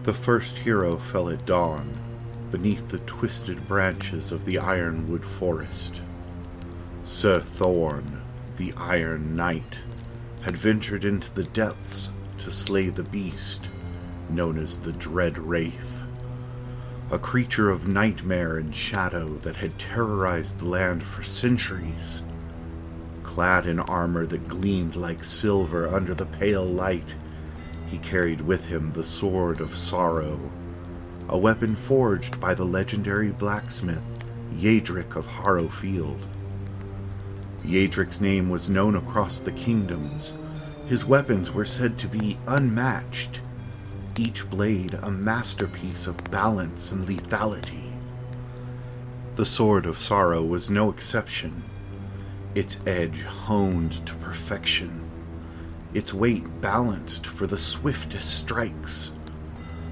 The first hero fell at dawn, beneath the twisted branches of the ironwood forest. Sir Thorn, the Iron Knight, had ventured into the depths to slay the beast known as the Dread Wraith, a creature of nightmare and shadow that had terrorized the land for centuries. Clad in armor that gleamed like silver under the pale light, he carried with him the Sword of Sorrow, a weapon forged by the legendary blacksmith Eadric of Harrowfield. Eadric's name was known across the kingdoms. His weapons were said to be unmatched, each blade a masterpiece of balance and lethality. The Sword of Sorrow was no exception, its edge honed to perfection, its weight balanced for the swiftest strikes.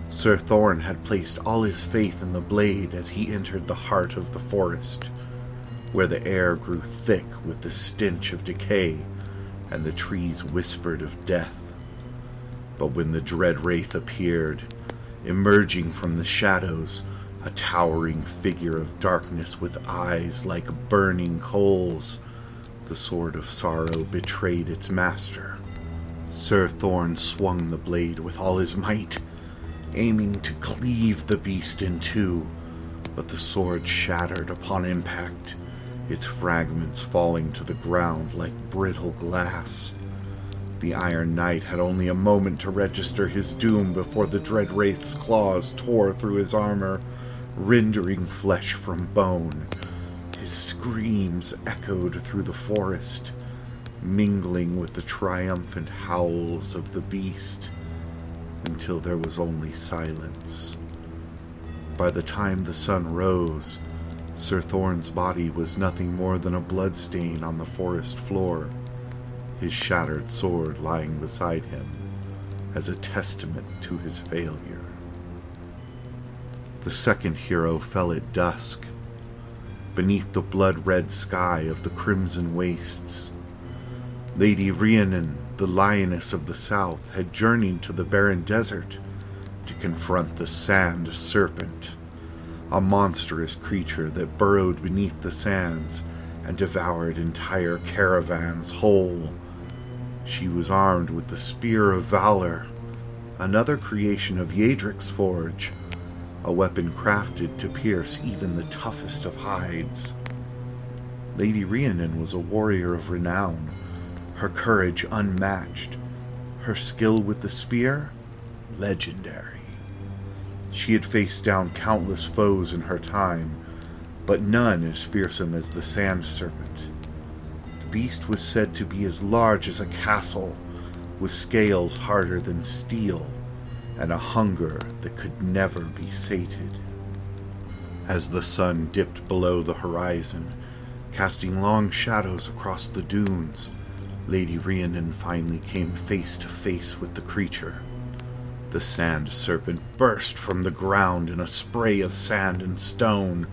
Sir Thorn had placed all his faith in the blade as he entered the heart of the forest, where the air grew thick with the stench of decay and the trees whispered of death. But when the Dread Wraith appeared, emerging from the shadows, a towering figure of darkness with eyes like burning coals, the Sword of Sorrow betrayed its master. Sir Thorn swung the blade with all his might, aiming to cleave the beast in two, but the sword shattered upon impact, its fragments falling to the ground like brittle glass. The Iron Knight had only a moment to register his doom before the Dread Wraith's claws tore through his armor, rendering flesh from bone. His screams echoed through the forest, mingling with the triumphant howls of the beast, until there was only silence. By the time the sun rose, Sir Thorn's body was nothing more than a bloodstain on the forest floor, his shattered sword lying beside him as a testament to his failure. The second hero fell at dusk, beneath the blood-red sky of the Crimson Wastes. Lady Rhiannon, the Lioness of the South, had journeyed to the barren desert to confront the Sand Serpent, a monstrous creature that burrowed beneath the sands and devoured entire caravans whole. She was armed with the Spear of Valor, another creation of Eadric's forge, a weapon crafted to pierce even the toughest of hides. Lady Rhiannon was a warrior of renown, her courage unmatched, her skill with the spear legendary. She had faced down countless foes in her time, but none as fearsome as the Sand Serpent. The beast was said to be as large as a castle, with scales harder than steel, and a hunger that could never be sated. As the sun dipped below the horizon, casting long shadows across the dunes, Lady Rhiannon finally came face to face with the creature. The Sand Serpent burst from the ground in a spray of sand and stone,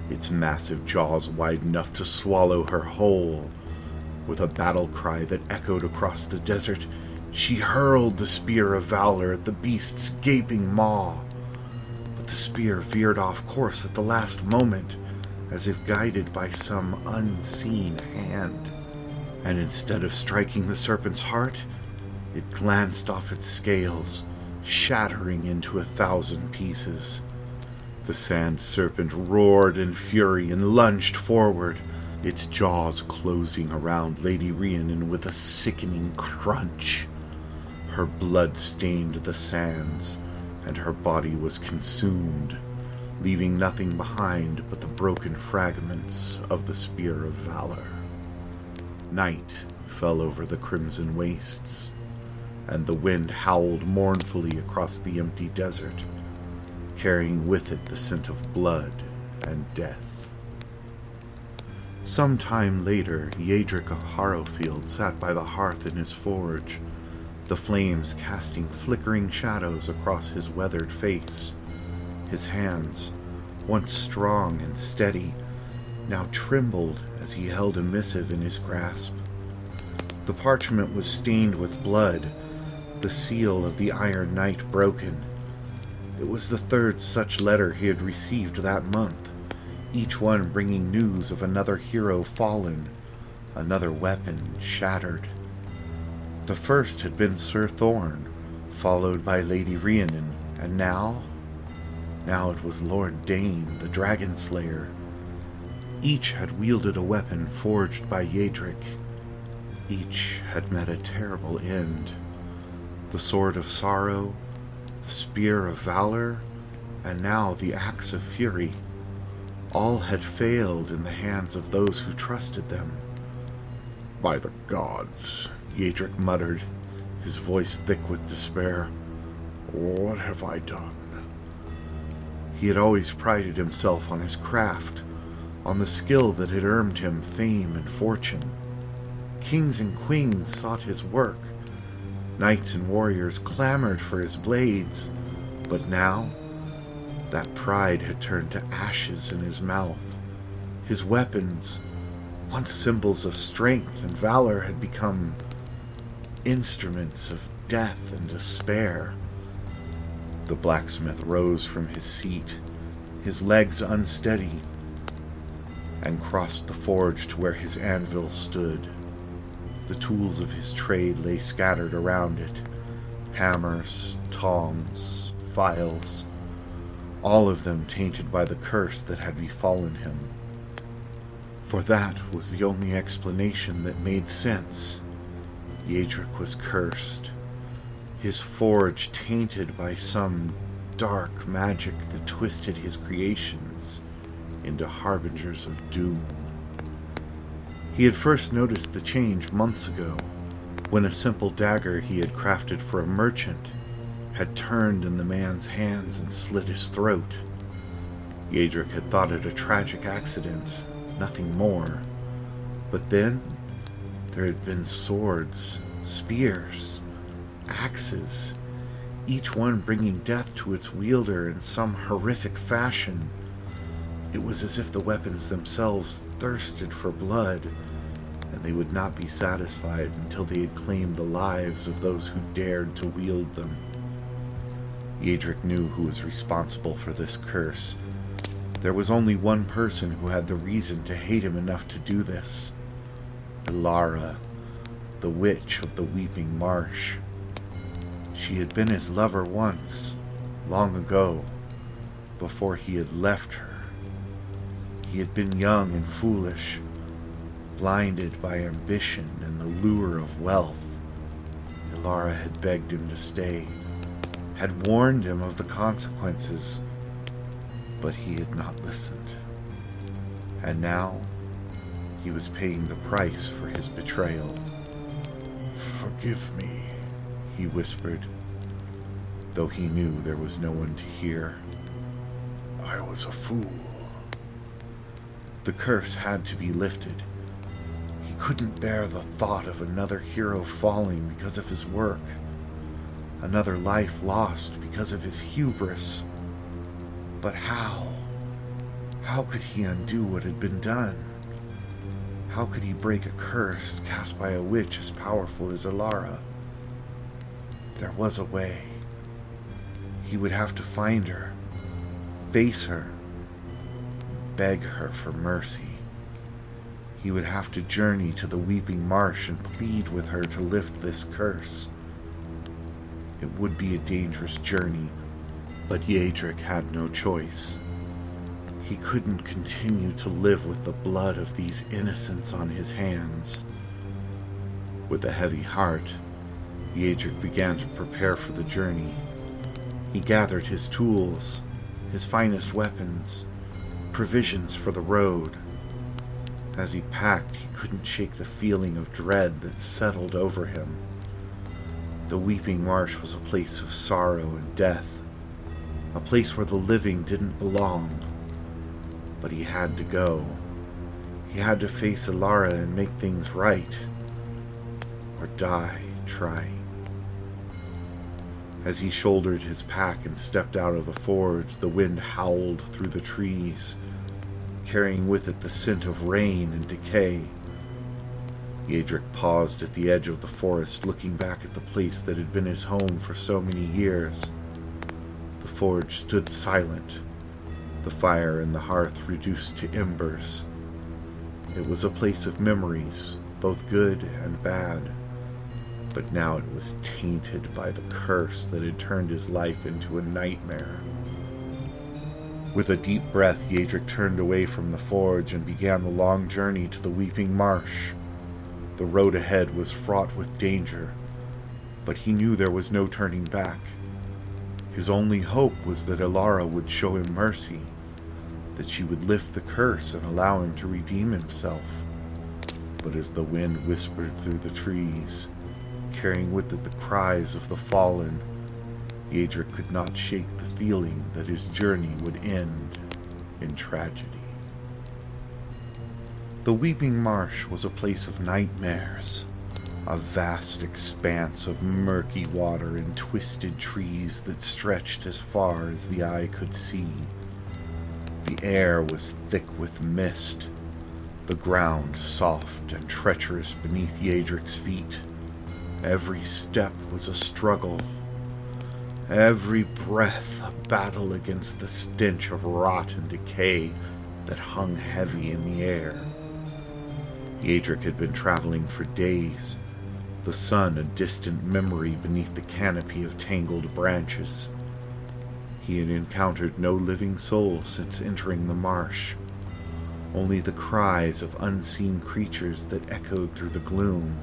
its massive jaws wide enough to swallow her whole. With a battle cry that echoed across the desert, she hurled the Spear of Valor at the beast's gaping maw. But the spear veered off course at the last moment, as if guided by some unseen hand. And instead of striking the serpent's heart, it glanced off its scales, shattering into 1,000 pieces. The Sand Serpent roared in fury and lunged forward, its jaws closing around Lady Rhiannon with a sickening crunch. Her blood stained the sands, and her body was consumed, leaving nothing behind but the broken fragments of the Spear of Valor. Night fell over the Crimson Wastes, and the wind howled mournfully across the empty desert, carrying with it the scent of blood and death. Some time later, Eadric of Harrowfield sat by the hearth in his forge, the flames casting flickering shadows across his weathered face. His hands, once strong and steady, now trembled as he held a missive in his grasp. The parchment was stained with blood, the seal of the Iron Knight broken. It was the third such letter he had received that month, each one bringing news of another hero fallen, another weapon shattered. The first had been Sir Thorn, followed by Lady Rhiannon, and now it was Lord Dane, the Dragon Slayer. Each had wielded a weapon forged by Eadric. Each had met a terrible end. The Sword of Sorrow, the Spear of Valor, and now the Axe of Fury. All had failed in the hands of those who trusted them. "By the gods," Eadric muttered, his voice thick with despair. "What have I done?" He had always prided himself on his craft, on the skill that had earned him fame and fortune. Kings and queens sought his work. Knights and warriors clamored for his blades. But now, that pride had turned to ashes in his mouth. His weapons, once symbols of strength and valor, had become instruments of death and despair. The blacksmith rose from his seat, his legs unsteady, and crossed the forge to where his anvil stood. The tools of his trade lay scattered around it: hammers, tongs, files, all of them tainted by the curse that had befallen him. For that was the only explanation that made sense. Eadric was cursed, his forge tainted by some dark magic that twisted his creations into harbingers of doom. He had first noticed the change months ago, when a simple dagger he had crafted for a merchant had turned in the man's hands and slit his throat. Eadric had thought it a tragic accident, nothing more. But then there had been swords, spears, axes, each one bringing death to its wielder in some horrific fashion. It was as if the weapons themselves thirsted for blood, and they would not be satisfied until they had claimed the lives of those who dared to wield them. Eadric knew who was responsible for this curse. There was only one person who had the reason to hate him enough to do this: Elara, the witch of the Weeping Marsh. She had been his lover once, long ago, before he had left her. He had been young and foolish, blinded by ambition and the lure of wealth. Elara had begged him to stay, had warned him of the consequences, but he had not listened. And now he was paying the price for his betrayal. "Forgive me," he whispered, though he knew there was no one to hear. "I was a fool." The curse had to be lifted. He couldn't bear the thought of another hero falling because of his work, another life lost because of his hubris. But how? How could he undo what had been done? How could he break a curse cast by a witch as powerful as Elara? There was a way. He would have to find her, face her, beg her for mercy. He would have to journey to the Weeping Marsh and plead with her to lift this curse. It would be a dangerous journey, but Eadric had no choice. He couldn't continue to live with the blood of these innocents on his hands. With a heavy heart, Eadric began to prepare for the journey. He gathered his tools, his finest weapons, provisions for the road. As he packed, he couldn't shake the feeling of dread that settled over him. The Weeping Marsh was a place of sorrow and death, a place where the living didn't belong. But he had to go. He had to face Elara and make things right, or die trying. As he shouldered his pack and stepped out of the forge, the wind howled through the trees, carrying with it the scent of rain and decay. Eadric paused at the edge of the forest, looking back at the place that had been his home for so many years. The forge stood silent, the fire in the hearth reduced to embers. It was a place of memories, both good and bad, but now it was tainted by the curse that had turned his life into a nightmare. With a deep breath, Eadric turned away from the forge and began the long journey to the Weeping Marsh. The road ahead was fraught with danger, but he knew there was no turning back. His only hope was that Alara would show him mercy, that she would lift the curse and allow him to redeem himself. But as the wind whispered through the trees, carrying with it the cries of the fallen, Eadric could not shake the feeling that his journey would end in tragedy. The Weeping Marsh was a place of nightmares, a vast expanse of murky water and twisted trees that stretched as far as the eye could see. The air was thick with mist, the ground soft and treacherous beneath Eadric's feet. Every step was a struggle, every breath a battle against the stench of rot and decay that hung heavy in the air. Eadric had been traveling for days, the sun a distant memory beneath the canopy of tangled branches. He had encountered no living soul since entering the marsh, only the cries of unseen creatures that echoed through the gloom.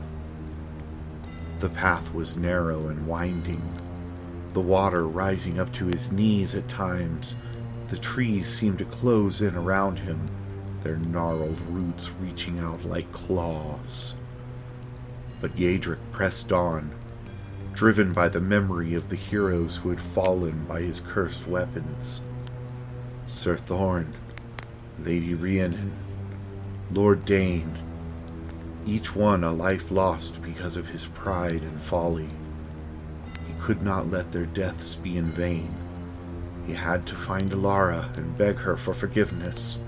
The path was narrow and winding, the water rising up to his knees at times. The trees seemed to close in around him, their gnarled roots reaching out like claws. But Eadric pressed on, driven by the memory of the heroes who had fallen by his cursed weapons. Sir Thorn, Lady Rhiannon, Lord Dane, each one a life lost because of his pride and folly. He could not let their deaths be in vain. He had to find Alara and beg her for forgiveness,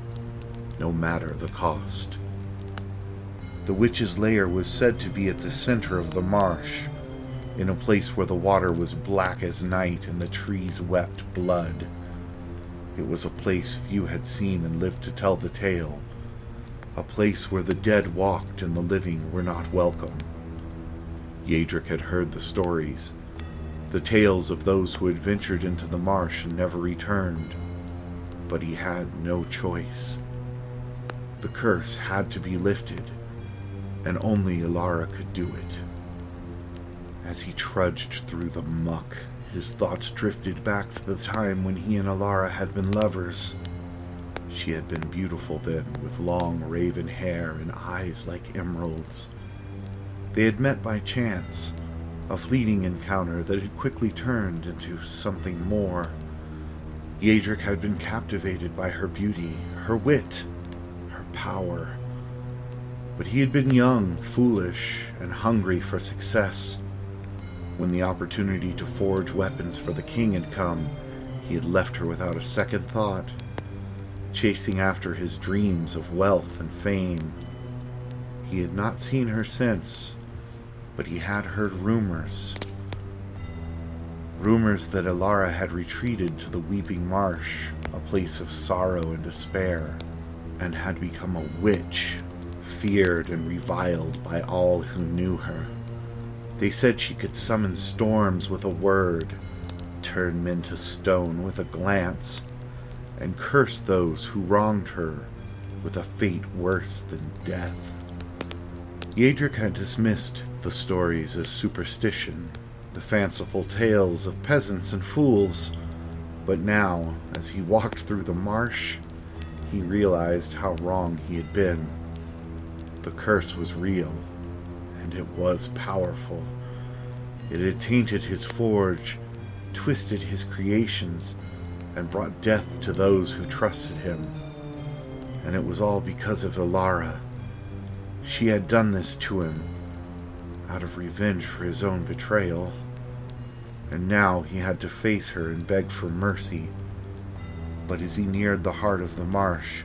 no matter the cost. The witch's lair was said to be at the center of the marsh, in a place where the water was black as night and the trees wept blood. It was a place few had seen and lived to tell the tale, a place where the dead walked and the living were not welcome. Eadric had heard the stories, the tales of those who had ventured into the marsh and never returned, but he had no choice. The curse had to be lifted, and only Alara could do it. As he trudged through the muck, his thoughts drifted back to the time when he and Alara had been lovers. She had been beautiful then, with long raven hair and eyes like emeralds. They had met by chance, a fleeting encounter that had quickly turned into something more. Eadric had been captivated by her beauty, her wit, her power. But he had been young, foolish, and hungry for success. When the opportunity to forge weapons for the king had come, he had left her without a second thought, chasing after his dreams of wealth and fame. He had not seen her since, but he had heard rumors. Rumors that Alara had retreated to the Weeping Marsh, a place of sorrow and despair, and had become a witch, feared and reviled by all who knew her. They said she could summon storms with a word, turn men to stone with a glance, and curse those who wronged her with a fate worse than death. Eadric had dismissed the stories as superstition, the fanciful tales of peasants and fools, but now, as he walked through the marsh, he realized how wrong he had been. The curse was real, and it was powerful. It had tainted his forge, twisted his creations, and brought death to those who trusted him. And it was all because of Alara. She had done this to him, out of revenge for his own betrayal. And now he had to face her and beg for mercy. But as he neared the heart of the marsh,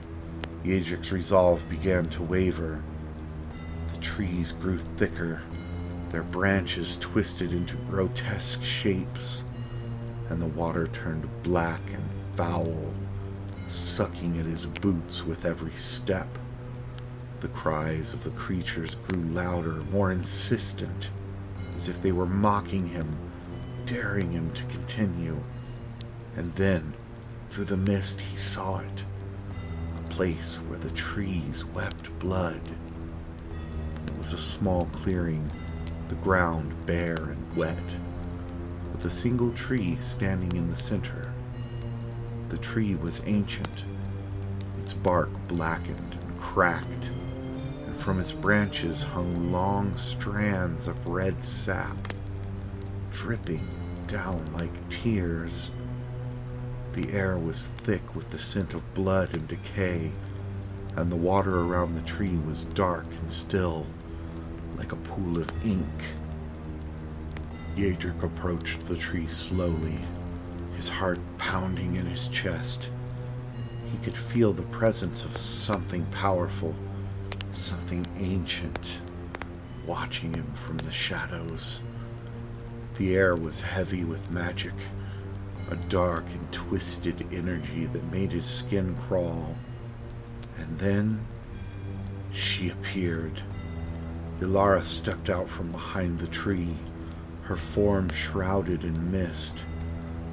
Eadric's resolve began to waver. The trees grew thicker, their branches twisted into grotesque shapes. and the water turned black and foul, sucking at his boots with every step. The cries of the creatures grew louder, more insistent, as if they were mocking him, daring him to continue. And then, through the mist, he saw it, a place where the trees wept blood. It was a small clearing, the ground bare and wet, with a single tree standing in the center. The tree was ancient, its bark blackened and cracked, and from its branches hung long strands of red sap, dripping down like tears. The air was thick with the scent of blood and decay, and the water around the tree was dark and still, like a pool of ink. Eadric approached the tree slowly, his heart pounding in his chest. He could feel the presence of something powerful, something ancient, watching him from the shadows. The air was heavy with magic, a dark and twisted energy that made his skin crawl. And then she appeared. Ilara stepped out from behind the tree, her form shrouded in mist,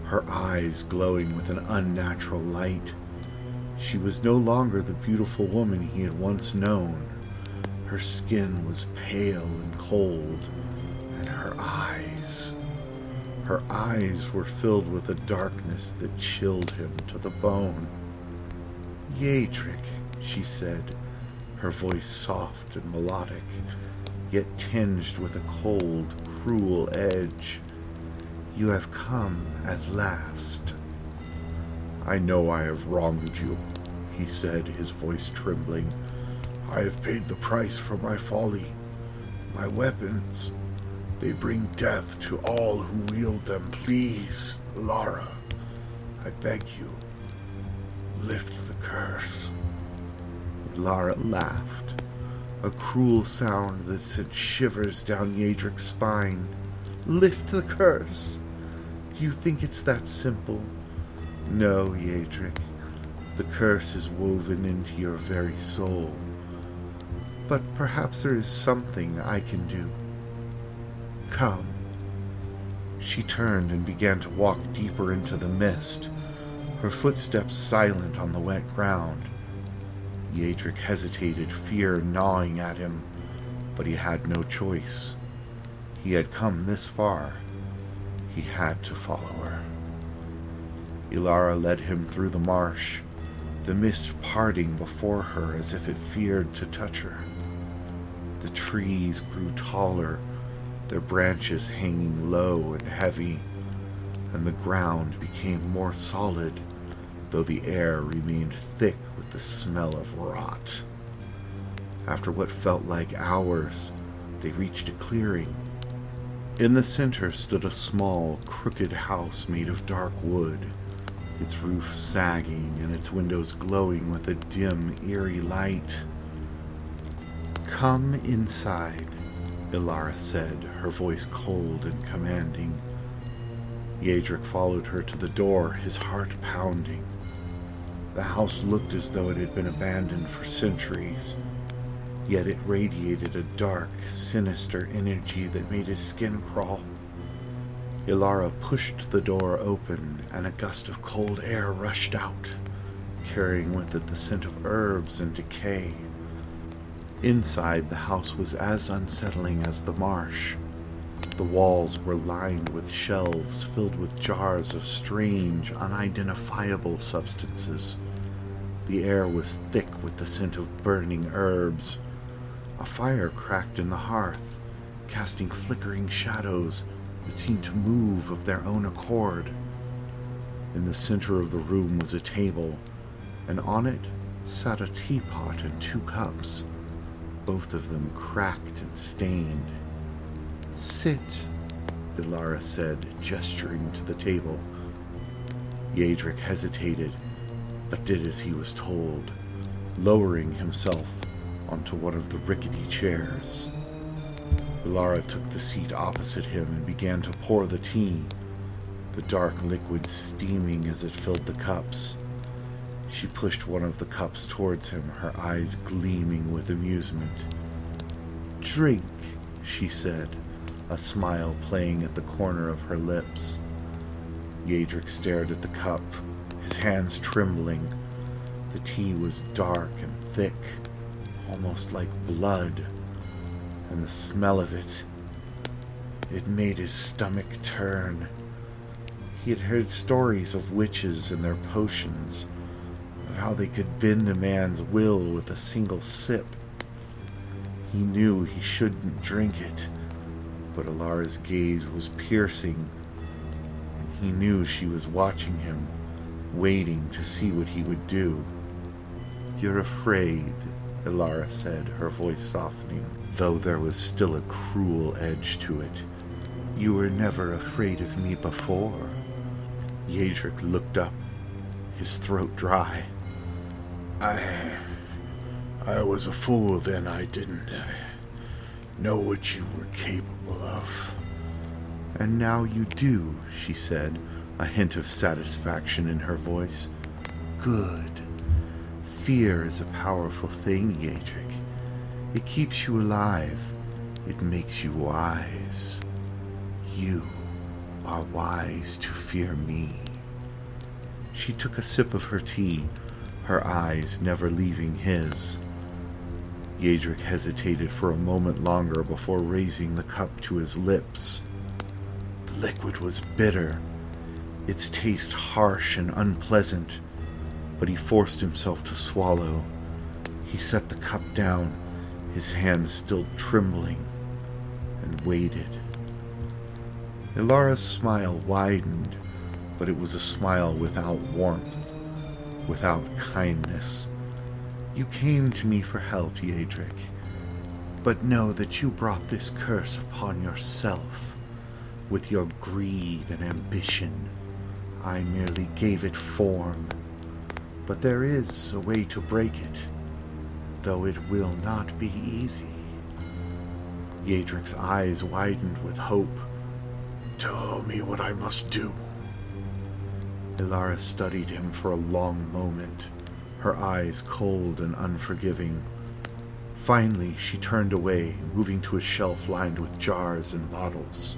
her eyes glowing with an unnatural light. She was no longer the beautiful woman he had once known. Her skin was pale and cold, and her eyes were filled with a darkness that chilled him to the bone. "Eadric," she said, her voice soft and melodic, yet tinged with a cold, cruel edge. "You have come at last." "I know I have wronged you," he said, his voice trembling. "I have paid the price for my folly. My weapons, they bring death to all who wield them. Please, Lara, I beg you, lift the curse." Lara laughed, a cruel sound that sent shivers down Eadric's spine. "Lift the curse? Do you think it's that simple? No, Eadric. The curse is woven into your very soul. But perhaps there is something I can do. Come." She turned and began to walk deeper into the mist, her footsteps silent on the wet ground. Eadric hesitated, fear gnawing at him, but he had no choice. He had come this far. He had to follow her. Ilara led him through the marsh, the mist parting before her as if it feared to touch her. The trees grew taller, their branches hanging low and heavy, and the ground became more solid, though the air remained thick with the smell of rot. After what felt like hours, they reached a clearing. In the center stood a small, crooked house made of dark wood, its roof sagging and its windows glowing with a dim, eerie light. "Come inside," Ilara said, her voice cold and commanding. Eadric followed her to the door, his heart pounding. The house looked as though it had been abandoned for centuries, yet it radiated a dark, sinister energy that made his skin crawl. Ilara pushed the door open, and a gust of cold air rushed out, carrying with it the scent of herbs and decay. Inside, the house was as unsettling as the marsh. The walls were lined with shelves filled with jars of strange, unidentifiable substances. The air was thick with the scent of burning herbs. A fire cracked in the hearth, casting flickering shadows that seemed to move of their own accord. In the center of the room was a table, and on it sat a teapot and 2 cups, both of them cracked and stained. "Sit," Ilara said, gesturing to the table. Eadric hesitated, but did as he was told, lowering himself onto one of the rickety chairs. Ilara took the seat opposite him and began to pour the tea. the dark liquid steaming as it filled the cups. She pushed one of the cups towards him, her eyes gleaming with amusement. "Drink," she said, a smile playing at the corner of her lips. Eadric stared at the cup, his hands trembling. The tea was dark and thick, almost like blood, and the smell of it made his stomach turn. He had heard stories of witches and their potions, of how they could bend a man's will with a single sip. He knew he shouldn't drink it, but Alara's gaze was piercing, and he knew she was watching him, waiting to see what he would do. "You're afraid," Alara said, her voice softening, though there was still a cruel edge to it. "You were never afraid of me before." Eadric looked up, his throat dry. I was a fool then. I didn't know what you were capable of." "And now you do," she said, a hint of satisfaction in her voice. "Good. Fear is a powerful thing, Eadric. It keeps you alive. It makes you wise. You are wise to fear me." She took a sip of her tea, her eyes never leaving his. Eadric hesitated for a moment longer before raising the cup to his lips. The liquid was bitter, its taste harsh and unpleasant, but he forced himself to swallow. He set the cup down, his hands still trembling, and waited. Ilara's smile widened, but it was a smile without warmth, without kindness. "You came to me for help, Eadric, but know that you brought this curse upon yourself, with your greed and ambition. I merely gave it form, but there is a way to break it, though it will not be easy." Eadric's eyes widened with hope. "Tell me what I must do." Ilara studied him for a long moment, her eyes cold and unforgiving. Finally, she turned away, moving to a shelf lined with jars and bottles.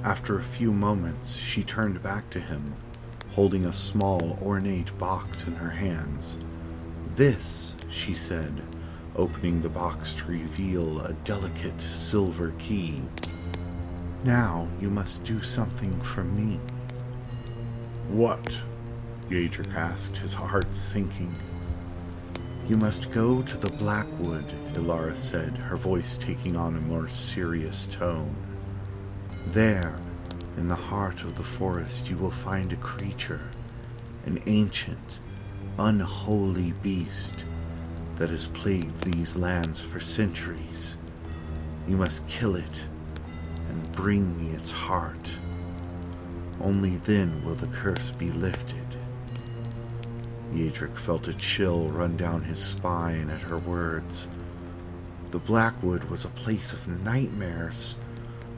After a few moments, she turned back to him, holding a small, ornate box in her hands. "This," she said, opening the box to reveal a delicate silver key. "Now you must do something for me." "What?" Eadric asked, his heart sinking. "You must go to the Blackwood," Ilara said, her voice taking on a more serious tone. "There, in the heart of the forest, you will find a creature, an ancient, unholy beast that has plagued these lands for centuries. You must kill it and bring me its heart. Only then will the curse be lifted." Eadric felt a chill run down his spine at her words. The Blackwood was a place of nightmares,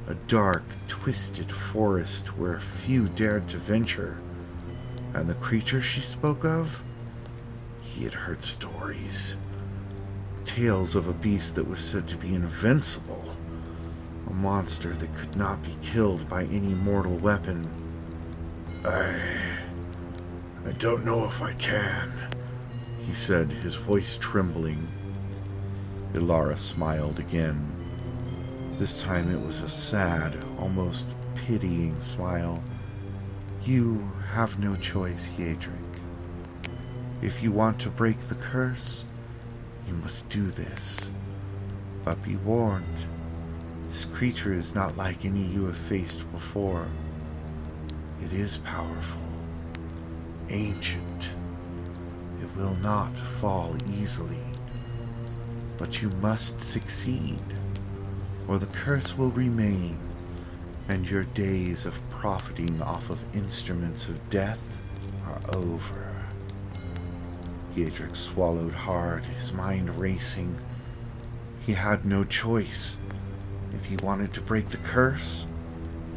a dark, twisted forest where few dared to venture. And the creature she spoke of? He had heard stories. Tales of a beast that was said to be invincible, a monster that could not be killed by any mortal weapon. I don't know if I can," he said, his voice trembling. Ilara smiled again. This time it was a sad, almost pitying smile. "You have no choice, Eadric. If you want to break the curse, you must do this. But be warned, this creature is not like any you have faced before. It is powerful, ancient. It will not fall easily. But you must succeed, or the curse will remain, and your days of profiting off of instruments of death are over." Eadric swallowed hard, his mind racing. He had no choice. If he wanted to break the curse,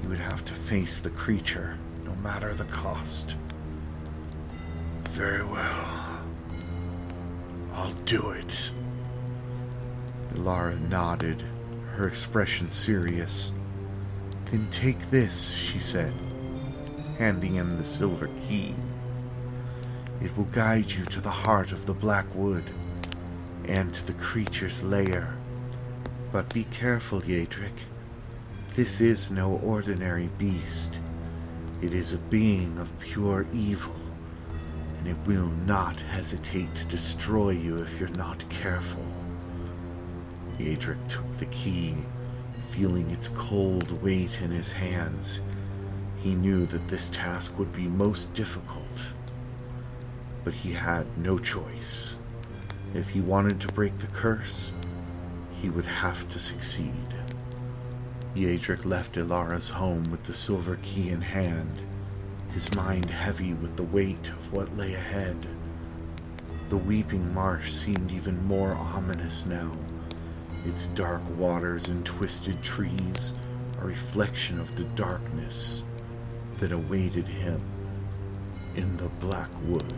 he would have to face the creature, no matter the cost. Very well. I'll do it. Ilara nodded, her expression serious. Then take this, she said, handing him the silver key. It will guide you to the heart of the Black Wood, and to the creature's lair. But be careful, Eadric. This is no ordinary beast. It is a being of pure evil, and it will not hesitate to destroy you if you're not careful. Eadric took the key, feeling its cold weight in his hands. He knew that this task would be most difficult, but he had no choice. If he wanted to break the curse, he would have to succeed. Eadric left Ilara's home with the silver key in hand, his mind heavy with the weight of what lay ahead. The weeping marsh seemed even more ominous now, its dark waters and twisted trees a reflection of the darkness that awaited him in the Black Wood.